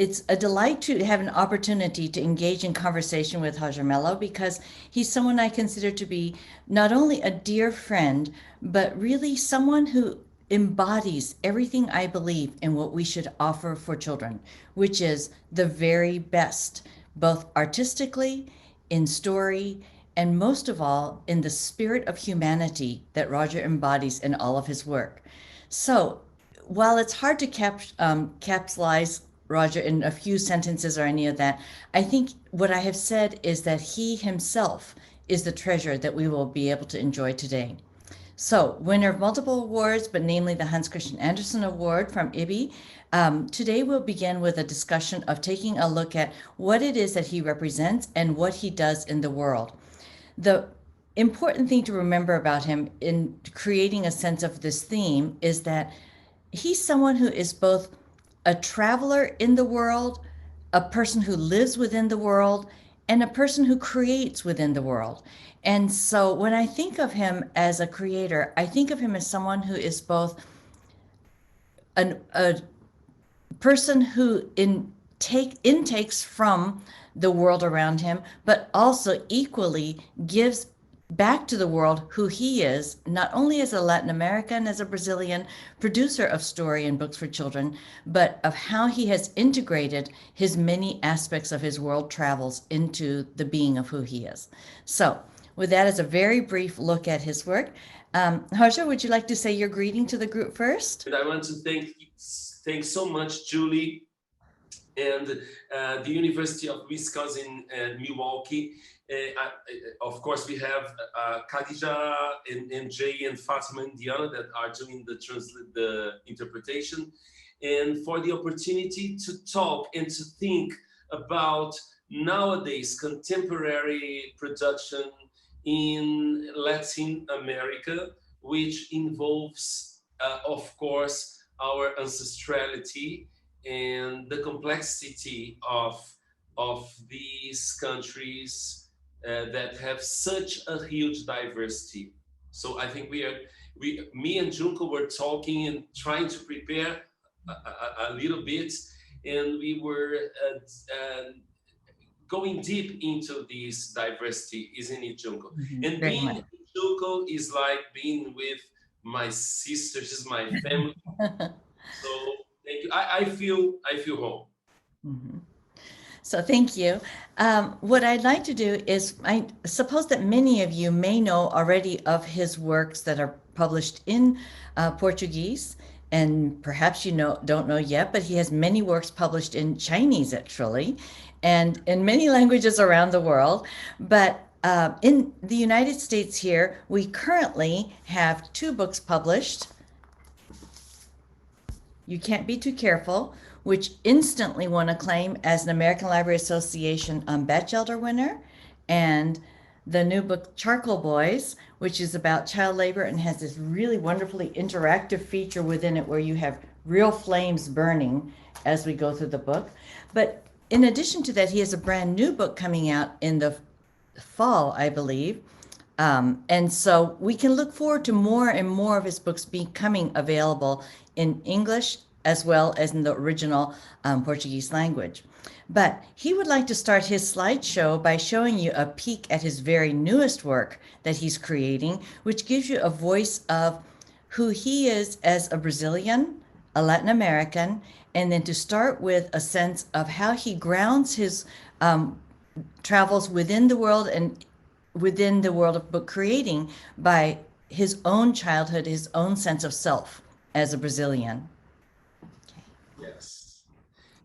it's a delight to have an opportunity to engage in conversation with Roger Mello because he's someone I consider to be not only a dear friend, but really someone who embodies everything I believe in what we should offer for children, which is the very best, both artistically, in story, and most of all, in the spirit of humanity that Roger embodies in all of his work. So, while it's hard to capsulize Roger in a few sentences or any of that, I think what I have said is that he himself is the treasure that we will be able to enjoy today. So, winner of multiple awards, but namely the Hans Christian Andersen Award from IBI, today we'll begin with a discussion of taking a look at what it is that he represents and what he does in the world. The important thing to remember about him in creating a sense of this theme is that he's someone who is both a traveler in the world, a person who lives within the world, and a person who creates within the world. And so when I think of him as a creator, I think of him as someone who is both a person who intakes from the world around him, but also equally gives back to the world who he is, not only as a Latin American, as a Brazilian producer of story and books for children, but of how he has integrated his many aspects of his world travels into the being of who he is. So, with that as a very brief look at his work, Harsha, would you like to say your greeting to the group first? And I want to thank so much, Julie, and the University of Wisconsin and Milwaukee. Of course, we have Khadija and Jay and Fatima and Diana that are doing the interpretation, and for the opportunity to talk and to think about nowadays contemporary production in Latin America, which involves, of course, our ancestrality and the complexity of these countries that have such a huge diversity. So I think me and Junko were talking and trying to prepare a little bit, and we were going deep into this diversity, isn't it, Junko? And Very being much. in Junko is like being with my sisters, is my family. So thank you. I feel home. So thank you. What I'd like to do is, I suppose that many of you may know already of his works that are published in Portuguese, and perhaps you don't know yet, but he has many works published in Chinese actually, and in many languages around the world. But in the United States here, we currently have two books published. You Can't Be Too Careful, which instantly won acclaim as an American Library Association Batchelder winner, and the new book Charcoal Boys, which is about child labor and has this really wonderfully interactive feature within it where you have real flames burning as we go through the book. But in addition to that, he has a brand new book coming out in the fall, I believe. And so we can look forward to more and more of his books becoming available in English as well as in the original Portuguese language. But he would like to start his slideshow by showing you a peek at his very newest work that he's creating, which gives you a voice of who he is as a Brazilian, a Latin American, and then to start with a sense of how he grounds his travels within the world and within the world of book creating by his own childhood, his own sense of self as a Brazilian. Yes.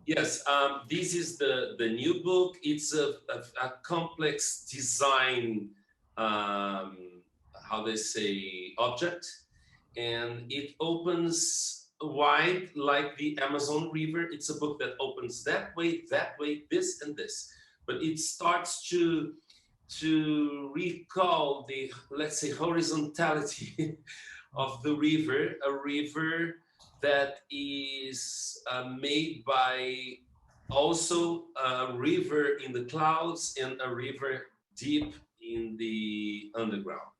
Yes, this is the new book. It's a complex design, um, how they say, object, and it opens wide like the Amazon River. It's a book that opens that way, this and this, but it starts to recall the, let's say, horizontality of the river, a river that is made by also a river in the clouds and a river deep in the underground.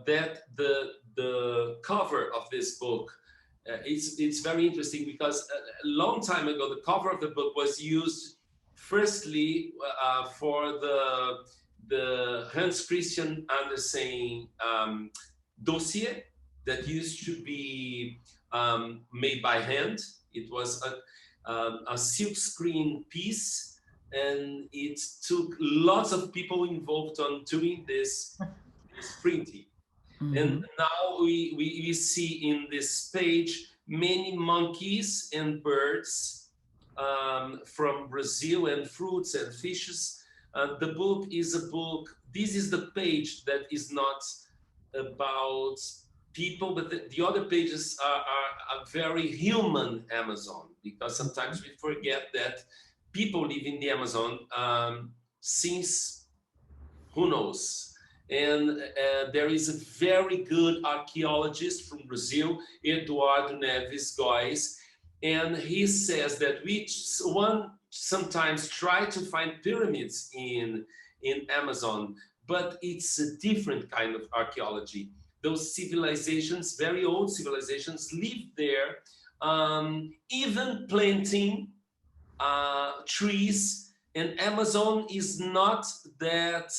That the cover of this book it's very interesting because a long time ago the cover of the book was used firstly for the Hans Christian Andersen dossier that used to be made by hand. It was a silk screen piece, and it took lots of people involved on doing this printing. And Mm-hmm. now we see in this page many monkeys and birds from Brazil, and fruits and fishes. The book is a book. This is the page that is not about people, but the other pages are a very human Amazon, because sometimes we forget that people live in the Amazon since who knows. And there is a very good archaeologist from Brazil, Eduardo Neves Gois, and he says that one sometimes try to find pyramids in Amazon, but it's a different kind of archaeology. Those civilizations, very old civilizations, live there, even planting trees. And Amazon is not that,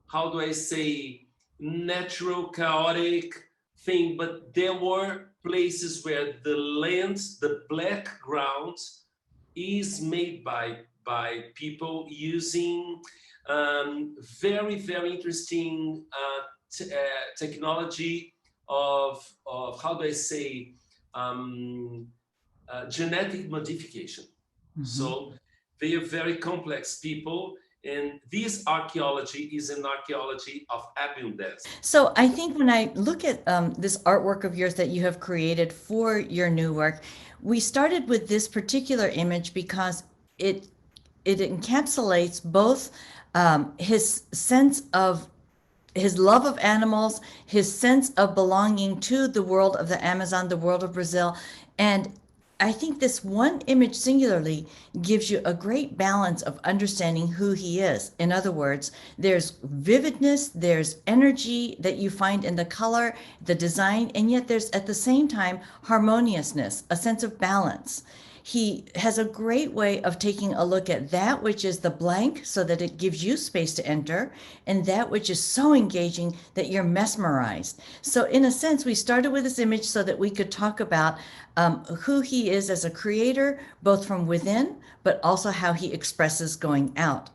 how do I say, natural, chaotic thing, but there were places where the land, the black ground, is made by people using very interesting technology of how do I say genetic modification. Mm-hmm. So they are very complex people, and this archaeology is an archaeology of abundance. So I think when I look at this artwork of yours that you have created for your new work, we started with this particular image because it it encapsulates both his sense of his love of animals, his sense of belonging to the world of the Amazon, the world of Brazil. And I think this one image singularly gives you a great balance of understanding who he is. In other words, there's vividness, there's energy that you find in the color, the design, and yet there's at the same time harmoniousness, a sense of balance. He has a great way of taking a look at that which is the blank so that it gives you space to enter, and that which is so engaging that you're mesmerized. So, in a sense, we started with this image so that we could talk about who he is as a creator, both from within, but also how he expresses going out.